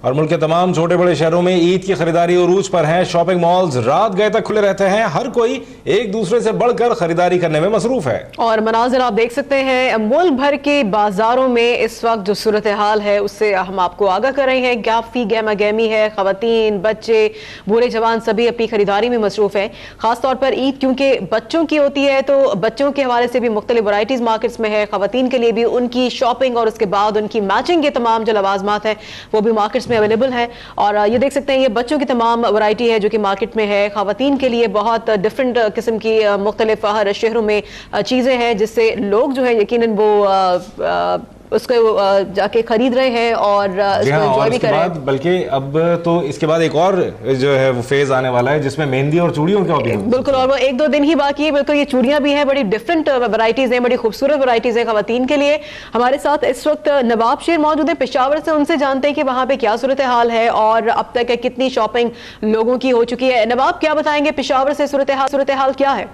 اور ملک کے تمام چھوٹے بڑے شہروں میں عید کی خریداری عروج پر ہیں. شاپنگ مالز رات گئے تک کھلے رہتے ہیں. ہر کوئی ایک دوسرے سے بڑھ کر خریداری کرنے میں مصروف ہے. اور مناظر آپ دیکھ سکتے ہیں ملک بھر کے بازاروں میں اس وقت جو صورتحال ہے اس سے ہم آپ کو آگاہ کر رہے ہیں. گافی گہما گہمی ہے. خواتین، بچے، بوڑھے جوان سبھی اپنی خریداری میں مصروف ہیں. خاص طور پر عید کیونکہ بچوں کی ہوتی ہے تو بچوں کے حوالے سے بھی مختلف ورائٹیز مارکیٹس میں ہے. خواتین کے لیے بھی ان کی شاپنگ اور اس کے بعد ان کی میچنگ کے تمام جو لوازمات ہیں وہ بھی مارکیٹس میں اویلیبل ہیں. اور یہ دیکھ سکتے ہیں یہ بچوں کی تمام ورائٹی ہے جو کہ مارکیٹ میں ہے. خواتین کے لیے بہت ڈفرینٹ قسم کی مختلف ہر شہروں میں چیزیں ہیں جس سے لوگ جو ہے یقیناً وہ اس کو جا کے خرید رہے ہیں اور اس کو انجوائے بھی کر رہے ہیں. بلکہ اب تو اس کے بعد ایک اور جو ہے وہ فیز آنے والا ہے جس میں مہندی اور چوڑیوں کا بھی بالکل. اور وہ 1-2 دن ہی باقی ہے. بالکل یہ چوڑیاں بھی ہیں. بڑی ڈفرینٹ ورائٹیز ہیں. بڑی خوبصورت ورائٹیز ہیں خواتین کے لیے. ہمارے ساتھ اس وقت نواب شیر موجود ہے پشاور سے. ان سے جانتے ہیں کہ وہاں پہ کیا صورتحال ہے اور اب تک کتنی شاپنگ لوگوں کی ہو چکی ہے. نواب کیا بتائیں گے پشاور سے صورتحال کیا ہے؟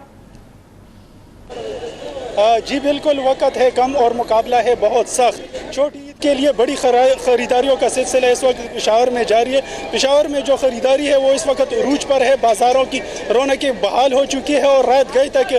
جی بالکل، وقت ہے کم اور مقابلہ ہے بہت سخت. چھوٹی عید کے لیے بڑی خریداریوں کا سلسلہ اس وقت پشاور میں جاری ہے. پشاور میں جو خریداری ہے وہ اس وقت عروج پر ہے. بازاروں کی رونقیں بحال ہو چکی ہے اور رات گئے تک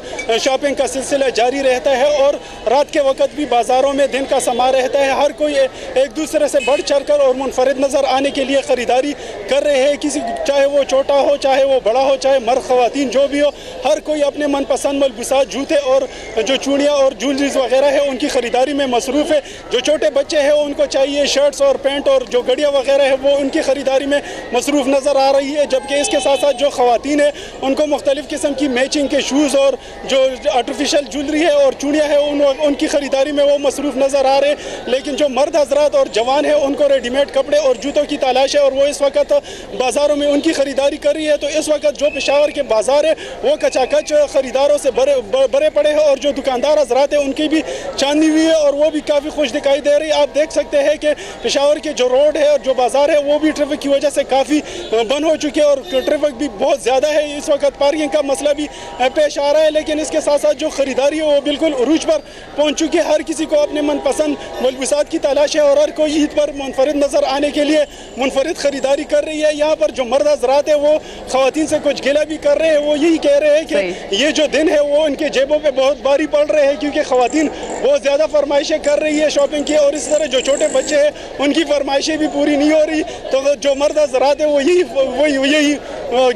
شاپنگ کا سلسلہ جاری رہتا ہے اور رات کے وقت بھی بازاروں میں دن کا سما رہتا ہے. ہر کوئی ایک دوسرے سے بڑھ چڑھ کر اور منفرد نظر آنے کے لیے خریداری کر رہے ہیں. کسی چاہے وہ چھوٹا ہو، چاہے وہ بڑا ہو، چاہے مرد خواتین جو بھی ہو، ہر کوئی اپنے من پسند ملبوسات، جوتے اور جو چوڑیاں اور جولریز وغیرہ ہے ان کی خریداری میں مصروف ہے. جو چھوٹے بچے ہیں ان کو چاہیے شرٹس اور پینٹ اور جو گڑیاں وغیرہ ہے وہ ان کی خریداری میں مصروف نظر آ رہی ہے. جبکہ اس کے ساتھ ساتھ جو خواتین ہیں ان کو مختلف قسم کی میچنگ کے شوز اور جو آرٹیفیشل جولری ہے اور چوڑیاں ہیں ان کی خریداری میں وہ مصروف نظر آ رہے ہیں. لیکن جو مرد حضرات اور جوان ہیں ان کو ریڈی میڈ کپڑے اور جوتوں کی تلاش ہے اور وہ اس وقت بازاروں میں ان کی خریداری کر رہی ہے. تو اس وقت جو پشاور کے بازار ہے وہ کچا کچ خریداروں سے بھرے پڑے ہیں اور جو دکاندار حضرات ہیں ان کی بھی چاندنی ہوئی ہے اور وہ بھی کافی خوش دکھائی دے رہی ہے. آپ دیکھ سکتے ہیں کہ پشاور کے جو روڈ ہے اور جو بازار ہے وہ بھی ٹریفک کی وجہ سے کافی بند ہو چکے ہیں اور ٹریفک بھی بہت زیادہ ہے. اس وقت پارکنگ کا مسئلہ بھی پیش آ رہا ہے. لیکن اس کے ساتھ ساتھ جو خریداری ہے وہ بالکل عروج پر پہنچ چکی ہے. ہر کسی کو اپنے من پسند ملبوسات کی تلاش ہے اور ہر کوئی عید پر منفرد نظر آنے کے لیے منفرد خریداری کر رہی ہے. یہاں پر جو مرد حضرات ہیں وہ خواتین سے کچھ گلہ بھی کر رہے ہیں. وہ یہی کہہ رہے ہیں کہ یہ جو دن ہے وہ ان کے جیبوں پہ بہت بھاری پڑ رہے ہیں کیونکہ خواتین بہت زیادہ فرمائشیں کر رہی ہے شاپنگ کی اور اس طرح جو چھوٹے بچے ہیں ان کی فرمائشیں بھی پوری نہیں ہو رہی. تو جو مرد حضرات ہیں وہ یہی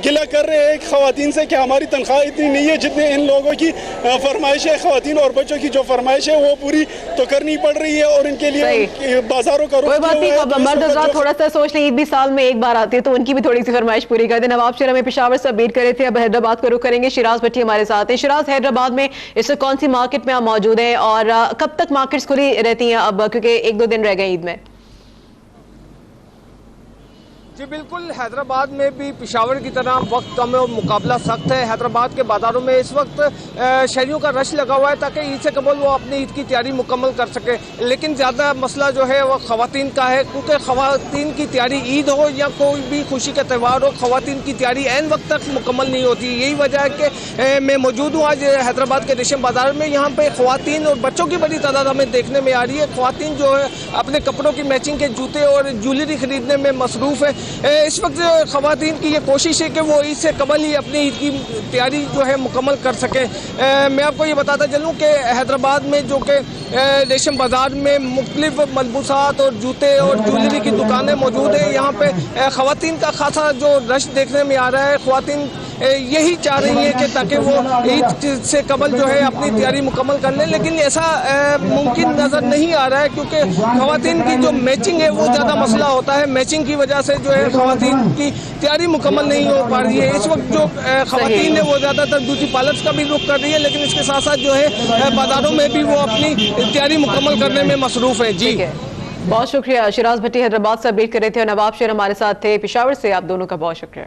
گلہ کر رہے ہیں خواتین سے کہ ہماری تنخواہ اتنی نہیں ہے جتنے ان لوگوں کی فرمائشیں خواتین اور بچوں کی جو فرمائش ہے وہ پوری تو کرنی پڑ رہی ہے اور ان کے لیے بازاروں کا کوئی بات نہیں. مرد حضرات تھوڑا سا سوچ لیں عید بھی سال میں ایک بار آتی ہے تو ان کی بھی تھوڑی سی فرمائش پوری کر دیں. نواب شیر ہمیں پشاور سے اپڈیٹ کرے تھے. اب حیدرآباد کو رخ کریں گے. شیراز بھٹی ہمارے ساتھ ہیں. شیراز، حیدرآباد میں اس وقت کون سی مارکیٹ میں آپ موجود ہیں اور کب تک مارکیٹس کھلی رہتی ہیں اب کیونکہ 1-2 دن رہ گئے عید میں؟ جی بالکل، حیدرآباد میں بھی پشاور کی طرح وقت کم ہے اور مقابلہ سخت ہے. حیدرآباد کے بازاروں میں اس وقت شہریوں کا رش لگا ہوا ہے تاکہ عید سے قبل وہ اپنی عید کی تیاری مکمل کر سکے. لیکن زیادہ مسئلہ جو ہے وہ خواتین کا ہے کیونکہ خواتین کی تیاری عید ہو یا کوئی بھی خوشی کا تہوار ہو، خواتین کی تیاری عین وقت تک مکمل نہیں ہوتی. یہی وجہ ہے کہ میں موجود ہوں آج حیدرآباد کے ریشم بازار میں. یہاں پہ خواتین اور بچوں کی بڑی تعداد ہمیں دیکھنے میں آ رہی ہے. خواتین جو ہے اپنے کپڑوں کی میچنگ کے جوتے اور جویلری خریدنے میں مصروف ہے. اس وقت خواتین کی یہ کوشش ہے کہ وہ عید سے قبل ہی اپنی عید کی تیاری جو ہے مکمل کر سکیں. میں آپ کو یہ بتاتا چلوں کہ حیدرآباد میں جو کہ ریشم بازار میں مختلف ملبوسات اور جوتے اور جویلری کی دکانیں موجود ہیں. یہاں پہ خواتین کا خاصا جو رش دیکھنے میں آ رہا ہے. خواتین یہی چاہ رہی ہیں کہ تاکہ وہ عید سے قبل جو ہے اپنی تیاری مکمل کر لیں. لیکن ایسا ممکن نظر نہیں آ رہا ہے کیونکہ خواتین کی جو میچنگ ہے وہ زیادہ مسئلہ ہوتا ہے. میچنگ کی وجہ سے جو ہے خواتین کی تیاری مکمل نہیں ہو پا رہی ہے. اس وقت جو خواتین ہے وہ زیادہ تر بیوٹی پارلرز کا بھی رخ کر رہی ہے لیکن اس کے ساتھ ساتھ جو ہے بازاروں میں بھی وہ اپنی تیاری مکمل کرنے میں مصروف ہے. جی بہت شکریہ. شیراز بھٹی حیدرآباد سے اپڈیٹ کر رہے تھے اور نواب شیر ہمارے ساتھ تھے پشاور سے. آپ دونوں کا بہت شکریہ.